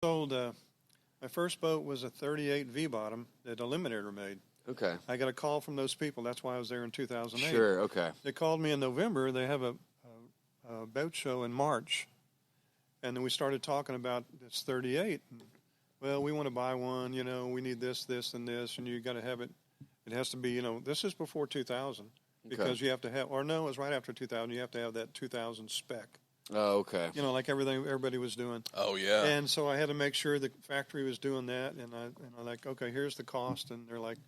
sold, my first boat was a 38 V-bottom that Eliminator made. Okay. I got a call from those people. That's why I was there in 2008. Sure, okay. They called me in November. They have a boat show in March. And then we started talking about this 38. And, well, we want to buy one. We need this, this, and this. And you got to have it. It has to be, this is before 2000. Because you have to have, or no, it was right after 2000. You have to have that 2000 spec. Oh, okay. Like everybody was doing. Oh, yeah. And so I had to make sure the factory was doing that. And I like, okay, here's the cost. And they're like,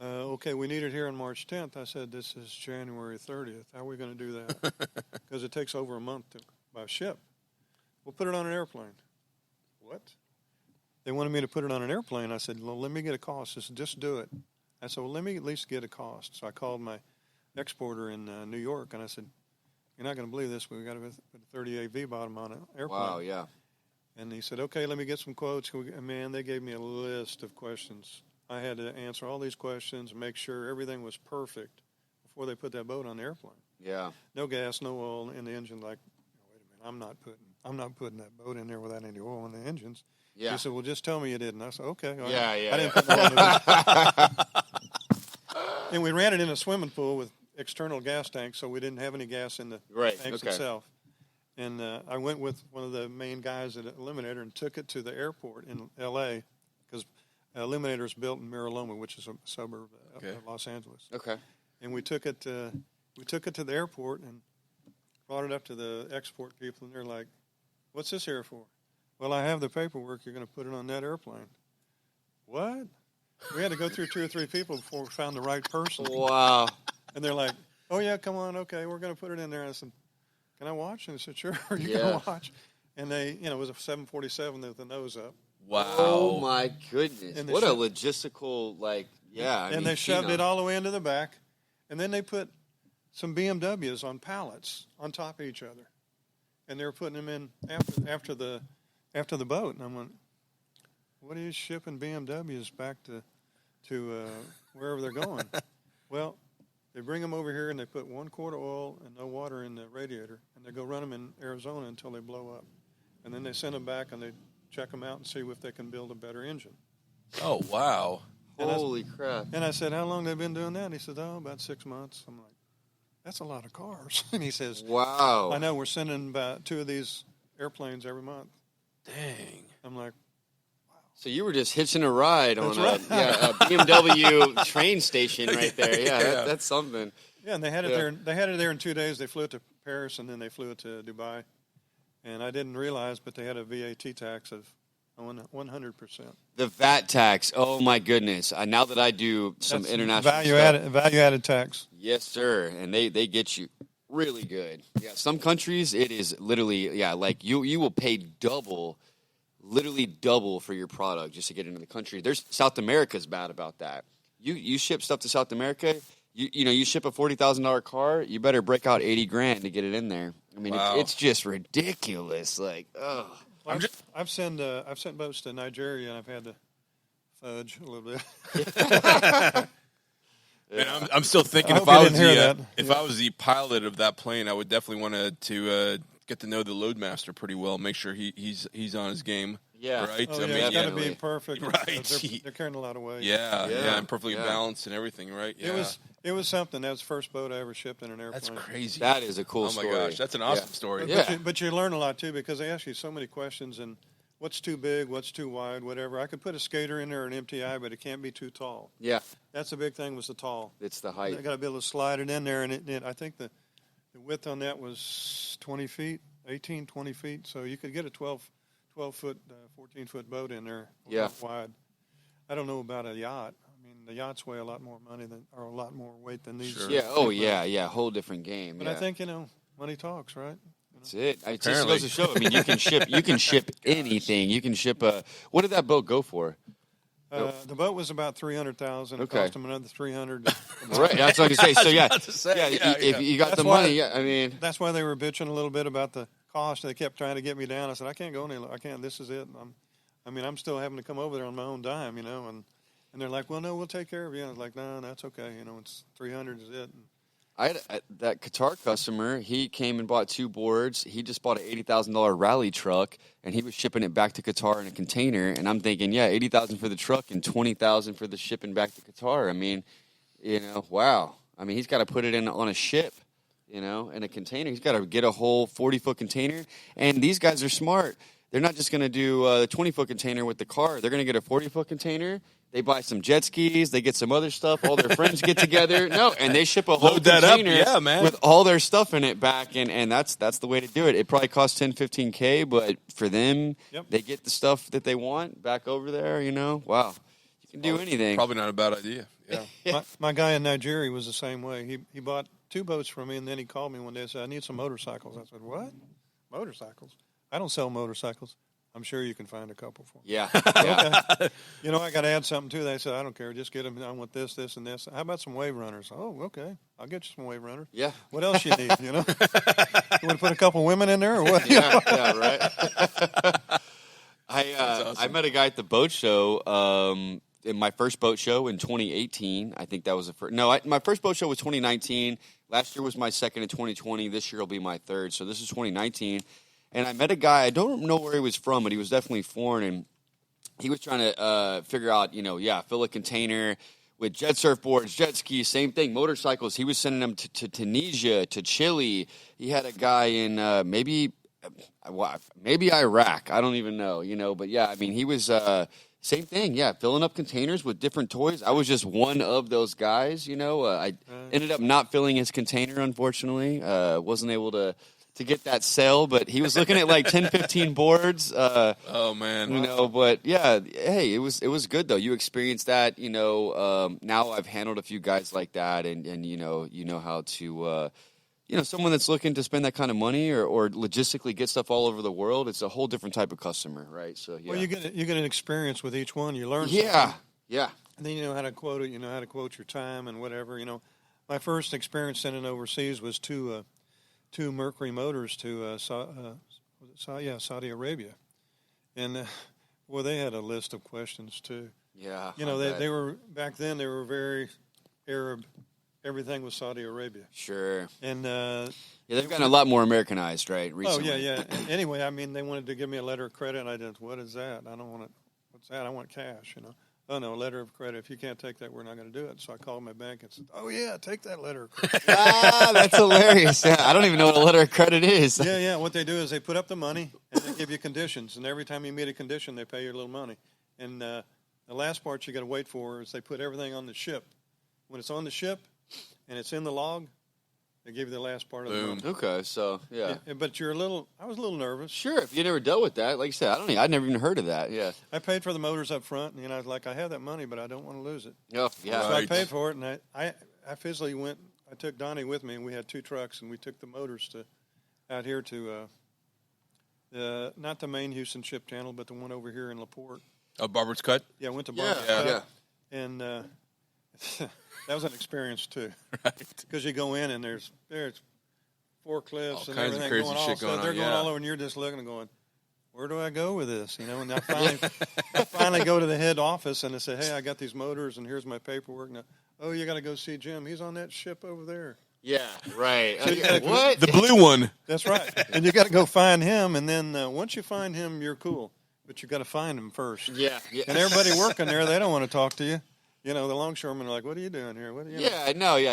okay, we need it here on March 10th. I said, this is January 30th. How are we going to do that? Because it takes over a month by ship. We'll put it on an airplane. What? They wanted me to put it on an airplane. I said, well, let me get a cost. They said, just do it. I said, well, let me at least get a cost. So I called my exporter in New York, and I said, you're not going to believe this, but we got to put a 38 V-bottom on an airplane. Wow, yeah. And he said, okay, let me get some quotes. And man, they gave me a list of questions. I had to answer all these questions and make sure everything was perfect before they put that boat on the airplane. Yeah. No gas, no oil in the engine. Like, wait a minute, I'm not putting that boat in there without any oil in the engines. Yeah. He said, well, just tell me you didn't. I said, okay. All right. Yeah. I didn't put no oil in it. And we ran it in a swimming pool with external gas tanks, so we didn't have any gas in the tanks itself. And I went with one of the main guys at Eliminator and took it to the airport in L.A. because Eliminator is built in Miraloma, which is a suburb of Los Angeles. Okay. And we took it to the airport and brought it up to the export people, and they're like, "What's this here for?" Well, I have the paperwork. You're going to put it on that airplane. What? We had to go through 2 or 3 people before we found the right person. Wow. And they're like, oh, yeah, come on, okay, we're going to put it in there. I said, can I watch? And they said, sure, you can watch. And they, it was a 747 with the nose up. Wow. Oh, my goodness. What a logistical, And they shoved it all the way into the back. And then they put some BMWs on pallets on top of each other. And they were putting them in after the boat. And I went, what are you shipping BMWs back to wherever they're going? Well, they bring them over here and they put 1 quart of oil and no water in the radiator, and they go run them in Arizona until they blow up. And then they send them back and they check them out and see if they can build a better engine. Oh, wow. Holy crap. And I said, how long have they been doing that? And he said, about 6 months. I'm like, that's a lot of cars. And he says, wow. I know, we're sending about 2 of these airplanes every month. Dang. I'm like, so you were just hitching a ride on a BMW train station right there. Yeah, that's something. Yeah, and they had it there. They had it there in 2 days. They flew it to Paris, and then they flew it to Dubai. And I didn't realize, but they had a VAT tax of 100%. The VAT tax. Oh my goodness! Now that I do some international value added tax. Yes, sir. And they get you really good. Yeah, some countries it is literally like you will pay literally double for your product just to get into the country. South America's bad about that. You ship stuff to South America, you ship a $40,000 car, you better break out $80,000 to get it in there. I mean, it's just ridiculous. Like, ugh. I've sent boats to Nigeria, and I've had to fudge a little bit. And I'm still thinking if I was the pilot of that plane, I would definitely want to get to know the loadmaster pretty well, make sure he's on his game. Yeah. Right? Oh, it's got to be perfect. Right. They're carrying a lot of weight. Yeah, and perfectly balanced and everything, right? Yeah. It was something. That was the first boat I ever shipped in an airplane. That's crazy. That is a cool story. Oh, my gosh. That's an awesome story. But you learn a lot, too, because they ask you so many questions, and what's too big, what's too wide, whatever. I could put a skater in there, an MTI, but it can't be too tall. Yeah. That's the big thing was the tall. It's the height. I got to be able to slide it in there, and I think the width on that was 20 feet. 18, 20 feet, so you could get a 12-foot, 14-foot boat in there wide. I don't know about a yacht. I mean, the yachts weigh a lot more a lot more weight than these. Sure. Yeah, whole different game. But I think, money talks, right? That's it. It just goes to show. I mean, you can ship anything. You can ship what did that boat go for? The boat was about $300,000. It cost them another $300. Right, that's what you say. So if you got the money, I mean, that's why they were bitching a little bit about the cost. They kept trying to get me down. I said, I can't go any lower. I can't. This is it. I'm still having to come over there on my own dime, and they're like, well, no, we'll take care of you. And I was like, no, that's okay. It's 300 is it. And that Qatar customer. He came and bought 2 boards. He just bought an $80,000 rally truck, and he was shipping it back to Qatar in a container. And I'm thinking, yeah, $80,000 for the truck and $20,000 for the shipping back to Qatar. I mean, wow. I mean, he's got to put it on a ship, in a container. He's got to get a whole 40-foot container. And these guys are smart. They're not just going to do a 20-foot container with the car. They're going to get a 40-foot container. They buy some jet skis. They get some other stuff. All their friends get together. No, and they ship a whole container with all their stuff in it back. And that's the way to do it. It probably costs $10,000, $15,000, but for them, they get the stuff that they want back over there. Wow, you can do anything. Probably not a bad idea. Yeah. My guy in Nigeria was the same way. He bought 2 boats from me, and then he called me one day and said, I need some motorcycles. I said, what? Motorcycles? I don't sell motorcycles. I'm sure you can find a couple for me. Yeah. Okay. I got to add something to that. They said, I don't care. Just get them. I want this, this, and this. How about some wave runners? Oh, okay. I'll get you some wave runners. Yeah. What else you need, You want to put a couple women in there or what? Yeah, right. Awesome. I met a guy at the boat show in my first boat show in 2018. I think that was the first. No, my first boat show was 2019. Last year was my second in 2020. This year will be my third. So this is 2019. And I met a guy, I don't know where he was from, but he was definitely foreign, and he was trying to figure out, fill a container with jet surfboards, jet skis, same thing, motorcycles. He was sending them to Tunisia, to Chile. He had a guy in maybe Iraq. I don't even know, but yeah, I mean, he was same thing, yeah, filling up containers with different toys. I was just one of those guys, I ended up not filling his container, unfortunately. Wasn't able to get that sale, but he was looking at like 10, 15 boards. Oh man. But yeah, hey, it was good though. You experienced that, now I've handled a few guys like that and you know how to, someone that's looking to spend that kind of money or logistically get stuff all over the world. It's a whole different type of customer, right? So yeah. Well, you get an experience with each one. You learn. Yeah. Yeah. And then you know how to quote it. You know how to quote your time and whatever. My first experience sending overseas was two Mercury motors to Saudi Arabia, and they had a list of questions too. Yeah, they were back then. They were very Arab. Everything was Saudi Arabia. Sure. And they've gotten a lot more Americanized, right? Recently. Oh yeah. Anyway, I mean, they wanted to give me a letter of credit. And I didn't. What is that? I don't want it. What's that? I want cash. Oh, no, letter of credit. If you can't take that, we're not going to do it. So I called my bank and said, oh, yeah, take that letter of credit. That's hilarious. Yeah, I don't even know what a letter of credit is. Yeah. What they do is they put up the money, and they give you conditions. And every time you meet a condition, they pay you a little money. And the last part you got to wait for is they put everything on the ship. When it's on the ship and it's in the log, they give you the last part of the money. Okay, so, yeah. But I was a little nervous. Sure, if you never dealt with that, like you said, I'd never even heard of that, yeah. I paid for the motors up front, and I was like, I have that money, but I don't want to lose it. Oh, yeah. So I paid for it, and I physically went, I took Donnie with me, and we had 2 trucks, and we took the motors out here to, not the main Houston ship channel, but the one over here in LaPorte. Barbara's Cut? Yeah, went to Barbara's Cut. Yeah. And that was an experience too, right? Because you go in and there's forklifts and everything going on. So they're going all over, and you're just looking and going, "Where do I go with this?" And I finally go to the head office and I say, "Hey, I got these motors, and here's my paperwork." Now, oh, you got to go see Jim. He's on that ship over there. Yeah, right. What? The blue one. That's right. And you got to go find him, and then once you find him, you're cool. But you got to find him first. Yeah. And everybody working there, they don't want to talk to you. The longshoremen are like, what are you doing here?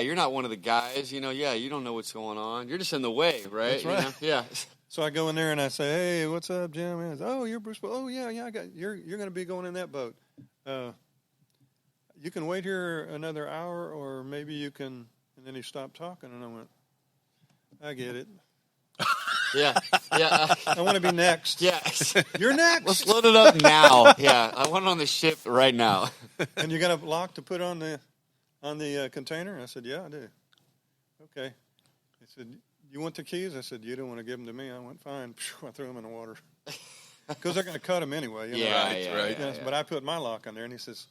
You're not one of the guys. You don't know what's going on. You're just in the way, right? That's right. Yeah. So I go in there and I say, hey, what's up, Jim? And oh, you're Bruce. Oh, yeah, I got you're going to be going in that boat. You can wait here another hour, or maybe you can. And then he stopped talking, and I went, I get it. Yeah. I want to be next. Yeah. You're next. Let's load it up now. Yeah, I want it on the ship right now. And you got a lock to put on the container? I said, yeah, I do. Okay. He said, you want the keys? I said, you don't want to give them to me. I went, fine. I threw them in the water. Because they're going to cut them anyway. Right. Yes, but I put my lock on there, and he says,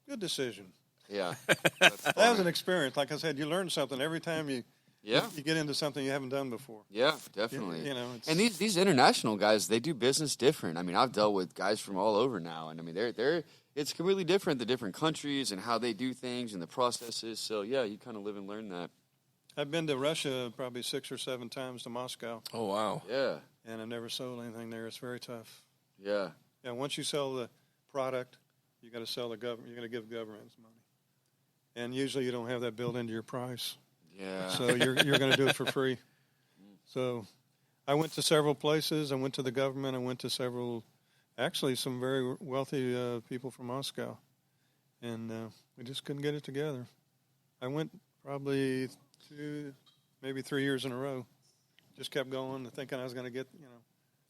good decision. Yeah. That was an experience. Like I said, you learn something every time you Yeah, you get into something you haven't done before. Yeah, definitely. You know, and these international guys, they do business different. I mean, I've dealt with guys from all over now, and I mean, it's completely different, the different countries and how they do things and the processes. So yeah, you kind of live and learn that. I've been to Russia probably 6 or 7 times to Moscow, Oh wow. Yeah. and I've never sold anything there. It's very tough. Yeah. Yeah, once you sell the product, you got to sell the government. You got to give governments money, and usually you don't have that built into your price. Yeah. So you're going to do it for free. So I went to several places. I went to the government. I went to some very wealthy people from Moscow, and we just couldn't get it together. I went probably 2, maybe 3 years in a row. Just kept going, thinking I was going to get,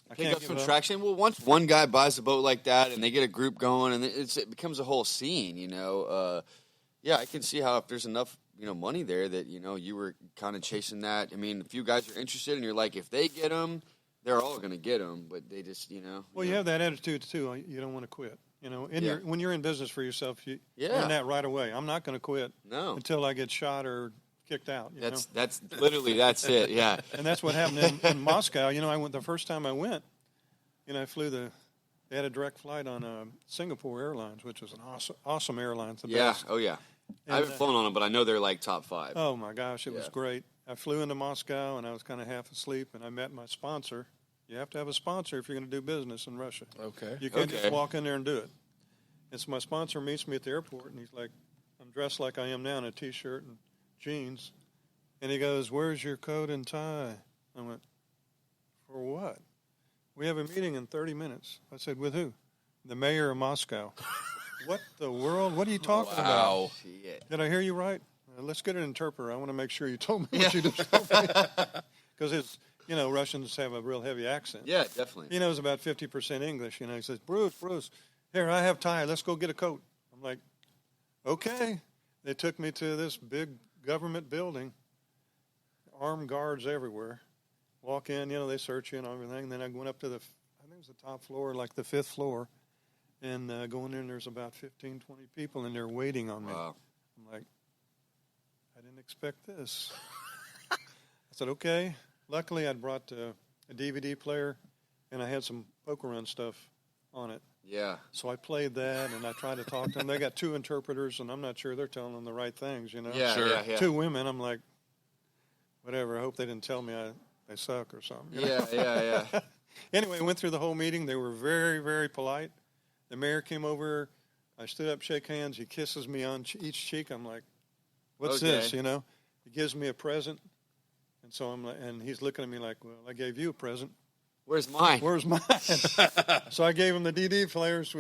I Pick can't up give some up. traction. Well, once one guy buys a boat like that and they get a group going, and it becomes a whole scene, Yeah, I can see how if there's enough, money there that, you were kind of chasing that. I mean, if you guys are interested and you're like, if they get them, they're all going to get them, but they just, Well, you have that attitude, too. You don't want to quit. When you're in business for yourself, you learn that right away. I'm not going to quit until I get shot or kicked out. That's literally, that's it, yeah. And that's what happened in Moscow. I went the first time I went, I flew they had a direct flight on Singapore Airlines, which was an awesome airline. The best. Oh, yeah. And, I haven't flown on them, but I know they're like top 5. Oh, my gosh, it was great. I flew into Moscow, and I was kind of half asleep, and I met my sponsor. You have to have a sponsor if you're going to do business in Russia. Okay. You can't just walk in there and do it. And so my sponsor meets me at the airport, and he's like, I'm dressed like I am now in a T-shirt and jeans. And he goes, "Where's your coat and tie?" I went, "For what?" "We have a meeting in 30 minutes. I said, "With who?" "The mayor of Moscow." "What the world? What are you talking about?" Shit. "Did I hear you right?" Let's get an interpreter. I want to make sure you told me what you just told me. Because Russians have a real heavy accent. Yeah, definitely. He knows about 50% English. He says, Bruce, here, I have tie. Let's go get a coat." I'm like, okay. They took me to this big government building, armed guards everywhere. Walk in, they search you and everything. Then I went up to I think it was the top floor, like the 5th floor. And going in, there's about 15, 20 people in there waiting on me. Wow. I'm like, I didn't expect this. I said, okay. Luckily, I'd brought a DVD player, and I had some poker run stuff on it. Yeah. So I played that, and I tried to talk to them. They got 2 interpreters, and I'm not sure they're telling them the right things, Yeah, Sure. yeah. 2 women, I'm like, whatever. I hope they didn't tell me I suck or something. Yeah. Anyway, I went through the whole meeting. They were very, very polite. The mayor came over. I stood up, shake hands. He kisses me on each cheek. I'm like, what's this, He gives me a present. And so I'm like, and he's looking at me like, well, I gave you a present. Where's mine? Where's mine? So I gave him the DVD players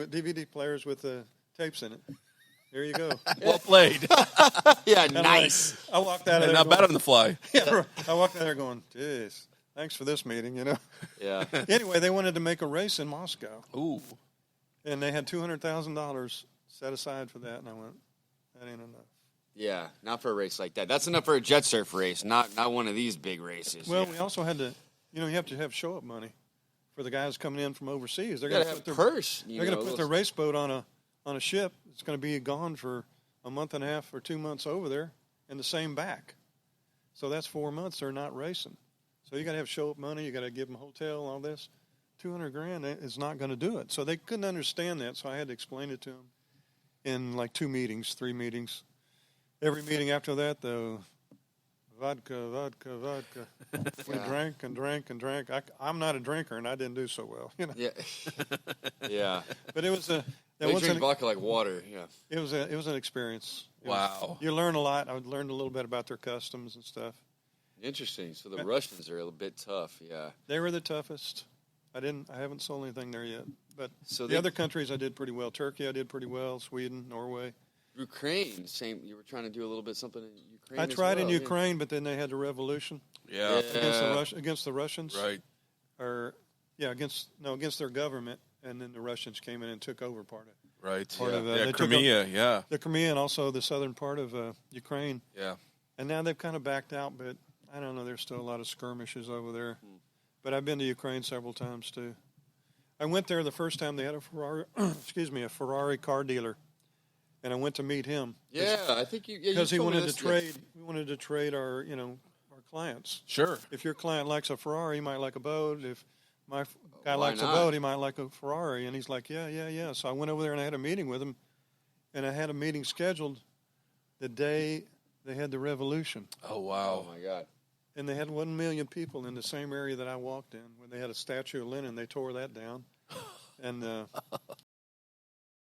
with the tapes in it. There you go. Well played. Yeah, And nice. I walked out of there. Not bad on the fly. Yeah, I walked out there going, geez, thanks for this meeting, Yeah. Anyway, they wanted to make a race in Moscow. Ooh. And they had $200,000 set aside for that. And I went, that ain't enough. Yeah, not for a race like that. That's enough for a jet surf race, not one of these big races. Well, yeah. we also had to, you have to have show-up money for the guys coming in from overseas. They're You going gotta to have a purse. They're going to put their race boat on a ship. It's going to be gone for a month and a half or 2 months over there, and the same back. So that's 4 months they're not racing. So you got to have show-up money. You got to give them a hotel, all this. $200,000 is not going to do it. So they couldn't understand that. So I had to explain it to them in like 2 meetings, 3 meetings. Every meeting after that, though, vodka. We drank and drank and drank. I'm not a drinker, and I didn't do so well. Yeah. Yeah. But it was They drink vodka like water. Yeah. It was an experience. Wow. You learn a lot. I learned a little bit about their customs and stuff. Interesting. So the Russians are a bit tough. Yeah. They were the toughest. I haven't sold anything there yet. But So the other countries I did pretty well. Turkey I did pretty well. Sweden, Norway. Ukraine, same. You were trying to do a little bit something in Ukraine. I tried in yeah. Ukraine, but then they had the revolution Yeah. against the Russians. Right. Against their government, and then the Russians came in and took over part of it. Right. Part yeah. of, Yeah, they took Crimea. Yeah. The Crimea and also the southern part of Ukraine. Yeah. And now they've kind of backed out, but I don't know. There's still a lot of skirmishes over there. But I've been to Ukraine several times too. I went there the first time they had a Ferrari, a Ferrari car dealer, and I went to meet him. Yeah, I think you. Because he told me wanted this, to trade. We wanted to trade our clients. Sure. If your client likes a Ferrari, he might like a boat. If my guy Why likes not? a boat, he might like a Ferrari. And he's like, yeah. So I went over there and I had a meeting with him, and I had a meeting scheduled the day they had the revolution. Oh, wow. Oh my God. And they had 1 million people in the same area that I walked in. When they had a statue of Lenin, they tore that down. And